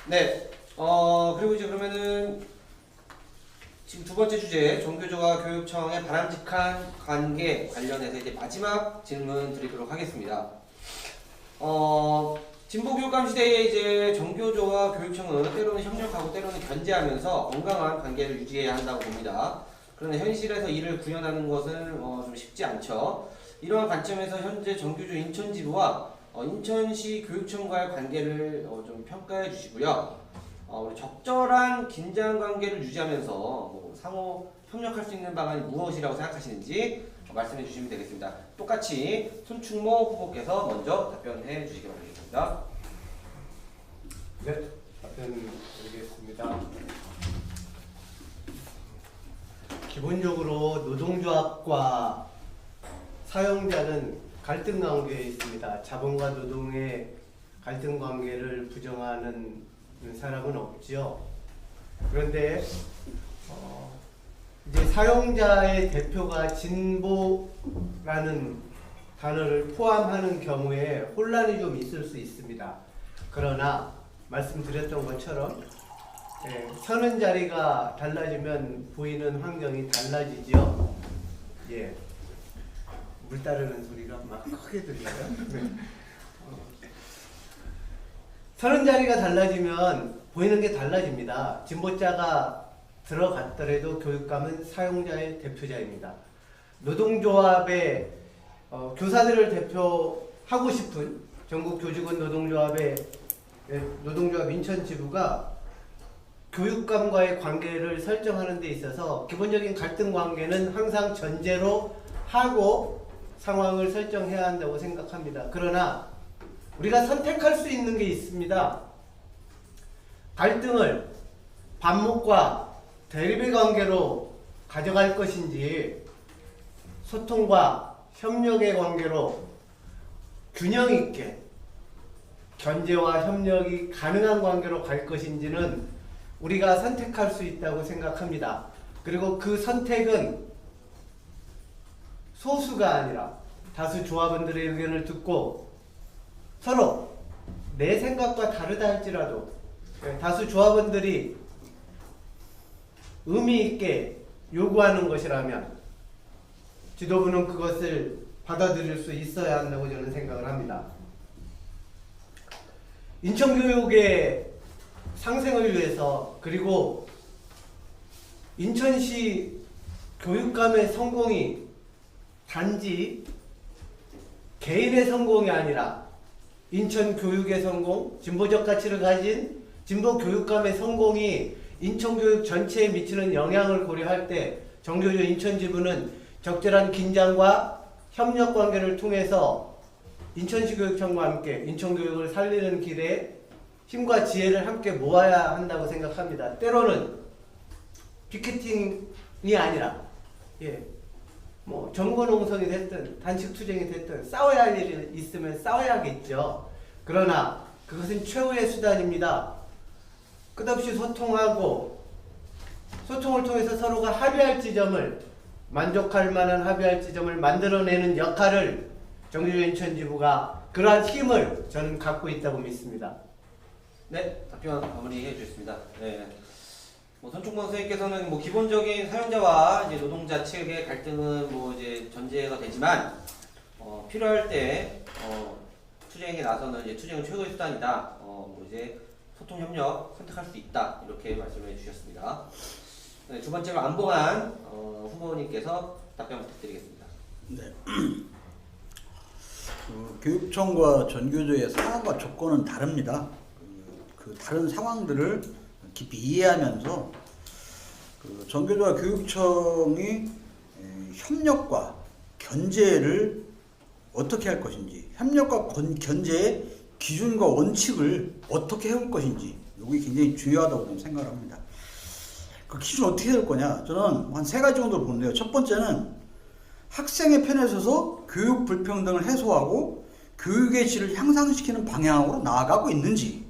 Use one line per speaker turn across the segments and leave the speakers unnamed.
네. 그리고 이제 그러면은 지금 두 번째 주제 정교조와 교육청의 바람직한 관계 관련해서 이제 마지막 질문 드리도록 하겠습니다. 진보교육감 시대에 이제 정교조와 교육청은 때로는 협력하고 때로는 견제하면서 건강한 관계를 유지해야 한다고 봅니다. 그런데 현실에서 이를 구현하는 것은 좀 쉽지 않죠. 이러한 관점에서 현재 정교조 인천지부와 인천시 교육청과의 관계를 좀 평가해 주시고요. 우리 적절한 긴장 관계를 유지하면서 뭐 상호 협력할 수 있는 방안이 무엇이라고 생각하시는지 말씀해 주시면 되겠습니다. 똑같이 손충모 후보께서 먼저 답변해 주시기 바라겠습니다.
네, 답변 드리겠습니다. 기본적으로 노동조합과 사용자는 갈등 관계에 있습니다. 자본과 노동의 갈등 관계를 부정하는 사람은 없죠. 그런데 이제 사용자의 대표가 진보라는 단어를 포함하는 경우에 혼란이 좀 있을 수 있습니다. 그러나 말씀드렸던 것처럼 서는 자리가 달라지면 보이는 환경이 달라지죠. 예. 물 따르는 소리가 막 크게 들려요. 서는 자리가 달라지면 보이는 게 달라집니다. 진보자가 들어갔더라도 교육감은 사용자의 대표자입니다. 노동조합의 교사들을 대표하고 싶은 전국교직원 노동조합의 노동조합 인천지부가 교육감과의 관계를 설정하는 데 있어서 기본적인 갈등 관계는 항상 전제로 하고 상황을 설정해야 한다고 생각합니다. 그러나 우리가 선택할 수 있는 게 있습니다. 갈등을 반목과 대립의 관계로 가져갈 것인지 소통과 협력의 관계로 균형 있게 견제와 협력이 가능한 관계로 갈 것인지는 우리가 선택할 수 있다고 생각합니다. 그리고 그 선택은 소수가 아니라 다수 조합원들의 의견을 듣고 서로 내 생각과 다르다 할지라도 다수 조합원들이 의미 있게 요구하는 것이라면 지도부는 그것을 받아들일 수 있어야 한다고 저는 생각을 합니다. 인천교육의 상생을 위해서 그리고 인천시 교육감의 성공이 단지 개인의 성공이 아니라 인천 교육의 성공, 진보적 가치를 가진 진보 교육감의 성공이 인천 교육 전체에 미치는 영향을 고려할 때 정교조 인천지부는 적절한 긴장과 협력 관계를 통해서 인천시 교육청과 함께 인천 교육을 살리는 길에 힘과 지혜를 함께 모아야 한다고 생각합니다. 때로는 피켓팅이 아니라 뭐 정거농성이 됐든 단식투쟁이 됐든 싸워야 할 일이 있으면 싸워야겠죠. 그러나 그것은 최후의 수단입니다. 끝없이 소통하고 소통을 통해서 서로가 합의할 지점을 만족할 만한 합의할 지점을 만들어내는 역할을 정교조 인천지부가 그러한 힘을 저는 갖고 있다고 믿습니다.
네, 답변 마무리해 주셨습니다. 네. 손충모 선생님께서는 기본적인 사용자와 이제 노동자 측의 갈등은 이제 전제가 되지만 필요할 때 투쟁에 나서는 이제 투쟁은 최고의 수단이다. 이제 소통 협력 선택할 수 있다 이렇게 말씀해 주셨습니다. 네, 두 번째로 안봉환 후보님께서 답변 부탁드리겠습니다.
네. 교육청과 전교조의 상황과 조건은 다릅니다. 그 다른 상황들을 깊이 이해하면서 전교조와 교육청이 협력과 견제를 어떻게 할 것인지, 협력과 견제의 기준과 원칙을 어떻게 해올 것인지, 이게 굉장히 중요하다고 저는 생각을 합니다. 그 기준 어떻게 될 거냐? 저는 한 세 가지 정도 보는데요. 첫 번째는 학생의 편에 서서 교육 불평등을 해소하고 교육의 질을 향상시키는 방향으로 나아가고 있는지,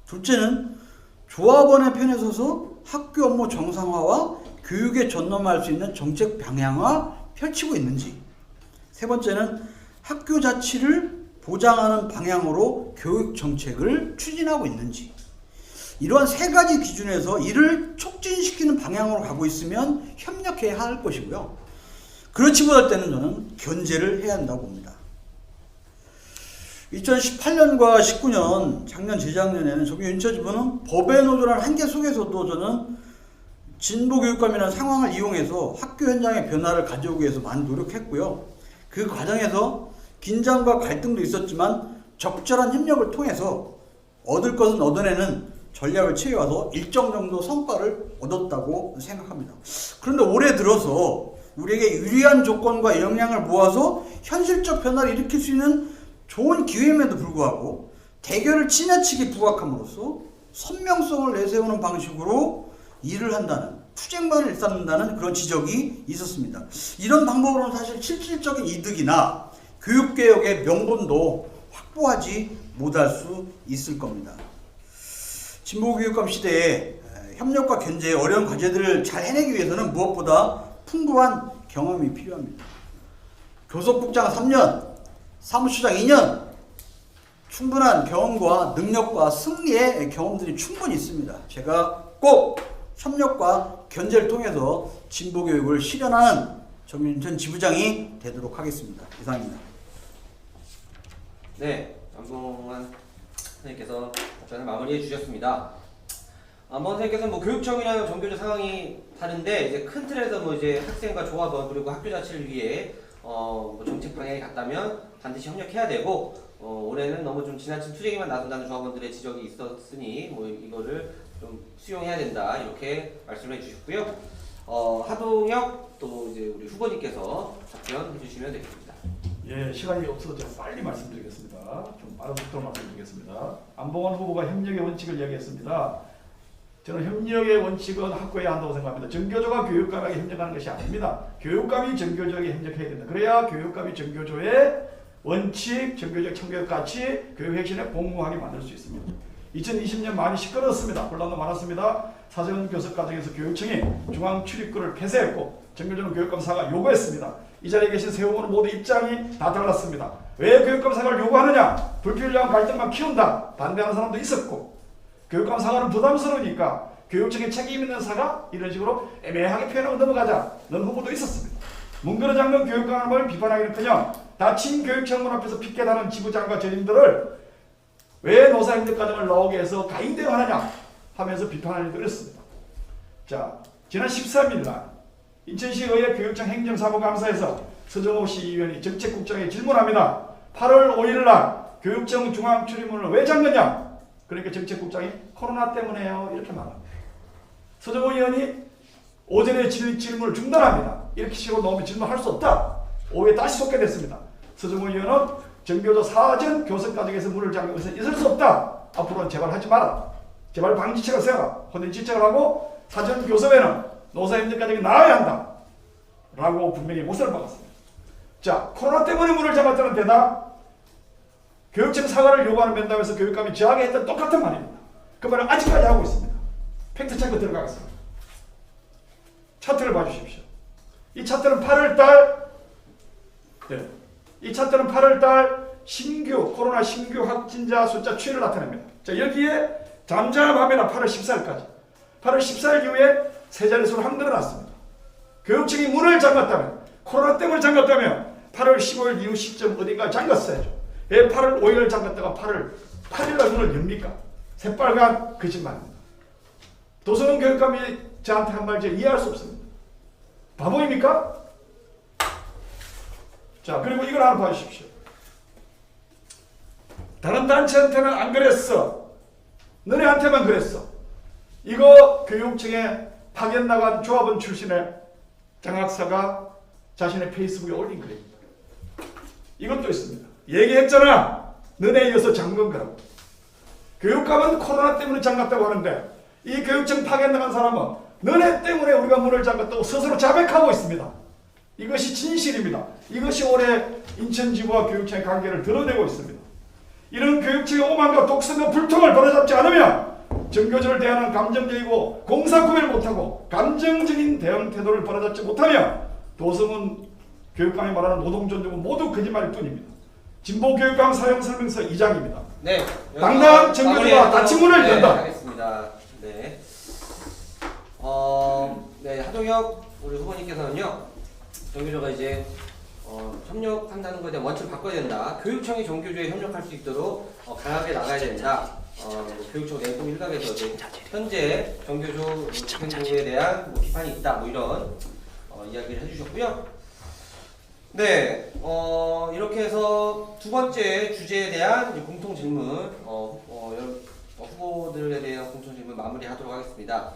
둘째는 조합원의 편에 서서 학교 업무 정상화와 교육에 전념할 수 있는 정책 방향화 펼치고 있는지, 세 번째는 학교 자치를 보장하는 방향으로 교육 정책을 추진하고 있는지, 이러한 세 가지 기준에서 이를 촉진시키는 방향으로 가고 있으면 협력해야 할 것이고요. 그렇지 못할 때는 저는 견제를 해야 한다고 봅니다. 2018년과 19년, 작년, 재작년에는 정규인처지부는 법의 노조라는 한계 속에서도 저는 진보교육감이라는 상황을 이용해서 학교 현장의 변화를 가져오기 위해서 많이 노력했고요. 그 과정에서 긴장과 갈등도 있었지만 적절한 협력을 통해서 얻을 것은 얻어내는 전략을 취해와서 일정 정도 성과를 얻었다고 생각합니다. 그런데 올해 들어서 우리에게 유리한 조건과 역량을 모아서 현실적 변화를 일으킬 수 있는 좋은 기회임에도 불구하고 대결을 지나치게 부각함으로써 선명성을 내세우는 방식으로 일을 한다는, 투쟁만을 일삼는다는 그런 지적이 있었습니다. 이런 방법으로는 사실 실질적인 이득이나 교육개혁의 명분도 확보하지 못할 수 있을 겁니다. 진보교육감 시대에 협력과 견제의 어려운 과제들을 잘 해내기 위해서는 무엇보다 풍부한 경험이 필요합니다. 교섭국장 3년, 사무처장 2년, 충분한 경험과 능력과 승리의 경험들이 충분히 있습니다. 제가 꼭 협력과 견제를 통해서 진보교육을 실현하는 정윤천 지부장이 되도록 하겠습니다. 이상입니다.
네, 안봉환 선생님께서 답변을 마무리해 주셨습니다. 안봉환 선생님께서는 뭐 교육청이랑 정교조 상황이 다른데 이제 큰 틀에서 뭐 이제 학생과 조합원 그리고 학교 자체를 위해 뭐 정책 방향이 같다면 반드시 협력해야 되고 올해는 너무 좀 지나친 투쟁에만 나선다는 조합원들의 지적이 있었으니 뭐 이거를 좀 수용해야 된다 이렇게 말씀을 해주셨고요. 하동혁 또 이제 우리 후보님께서 답변해 주시면 되겠습니다.
예, 시간이 없어서 제가 빨리 말씀드리겠습니다. 좀 빠른 속도로 말씀드리겠습니다. 안봉환 후보가 협력의 원칙을 이야기했습니다. 저는 협력의 원칙은 확고해야 한다고 생각합니다. 정교조가 교육감에게 협력하는 것이 아닙니다. 교육감이 정교조에게 협력해야 된다. 그래야 교육감이 정교조의 원칙, 정교조의 청교육 가치, 교육 혁신에 공모하게 만들 수 있습니다. 2020년 많이 시끄러웠습니다. 혼란도 많았습니다. 사전 교섭 과정에서 교육청이 중앙 출입구를 폐쇄했고 정교조는 교육감 사과 요구했습니다. 이 자리에 계신 세 후보는 모두 입장이 다 달랐습니다. 왜 교육감 사과를 요구하느냐? 불필요한 갈등만 키운다. 반대하는 사람도 있었고 교육감 사과는 부담스러우니까 교육청에 책임 있는 사과 이런 식으로 애매하게 표현하고 넘어가자는 후보도 있었습니다. 문근호 장관 교육감을 비판하기는커녕 다친 교육청문 앞에서 피켓하는 지부장과 전임들을 왜 노사협력 과정을 나오게 해서 가인대응하느냐 하면서 비판하는 일도 있었습니다. 자, 지난 13일 날 인천시의회 교육청 행정사무감사에서 서정호 시의원이 정책국장에 질문합니다. 8월 5일 날 교육청 중앙 출입문을 왜 잠겼냐? 그러니까 정책국장이 코로나 때문에요 이렇게 말합니다. 서정호 의원이 오전에 질문을 중단합니다. 이렇게 식으로 나오면 질문할 수 없다. 오후에 다시 속개됐습니다. 서정호 의원은 정교조 사전 교섭 과정에서 문을 잠그는 것은 있을 수 없다. 앞으로는 제발 하지 마라. 제발 방지책을 세워라. 혼인 지적을 하고 사전 교섭에는 노사협력 과정이 나와야 한다. 라고 분명히 못을 박았습니다. 자, 코로나 때문에 문을 잡았다는 대답. 교육청 사과를 요구하는 면담에서 교육감이 저하게 했던 똑같은 말입니다. 그 말을 아직까지 하고 있습니다. 팩트체크 들어가겠습니다. 차트를 봐주십시오. 이 차트는 8월달 이 차트는 8월달 신규 코로나 신규 확진자 숫자 추이를 나타냅니다. 자, 여기에 잠잠합니다. 8월 14일까지. 8월 14일 이후에 세 자릿수로 확 늘어났습니다. 교육청이 문을 잠갔다면 코로나 때문에 잠갔다면 8월 15일 이후 시점 어딘가 잠갔어야죠. 왜 8월 5일을 잠갔다가 8월 8일날 문을 엽니까? 새빨간 거짓말입니다. 도서관 교육감이 저한테 한 말 제가 이해할 수 없습니다. 바보입니까? 자, 그리고 이걸 하나 봐주십시오. 다른 단체한테는 안 그랬어. 너네한테만 그랬어. 이거 교육청에 파견 나간 조합원 출신의 장학사가 자신의 페이스북에 올린 글입니다. 이것도 있습니다. 얘기했잖아. 너네 이어서 잠근 거라고. 교육감은 코로나 때문에 잠갔다고 하는데 이 교육청 파견 나간 사람은 너네 때문에 우리가 문을 잠갔다고 스스로 자백하고 있습니다. 이것이 진실입니다. 이것이 올해 인천지부와 교육청의 관계를 드러내고 있습니다. 이런 교육청의 오만과 독선과 불통을 바로잡지 않으면 정교조를 대하는 감정적이고 공사구별 못하고 감정적인 대응 태도를 바로잡지 못하면 도성은 교육감이 말하는 노동존중은 모두 거짓말일 뿐입니다. 진보교육감 사용설명서 2장입니다.
네.
당당 정교조가 닫힌 문을
네,
연다.
하겠습니다. 알겠습니다. 네. 네, 하동혁 우리 후보님께서는요, 정교조가 이제 협력한다는 것에 대한 원칙을 바꿔야 된다. 교육청이 정교조에 협력할 수 있도록 강하게 나가야 된다. 교육청 내부 일각에서 이제 현재 정교조 집행부에 대한 비판이 있다. 뭐 이런 이야기를 해주셨고요. 네, 이렇게 해서 두 번째 주제에 대한 이제 공통 질문, 후보들에 대한 공통 질문 마무리하도록 하겠습니다.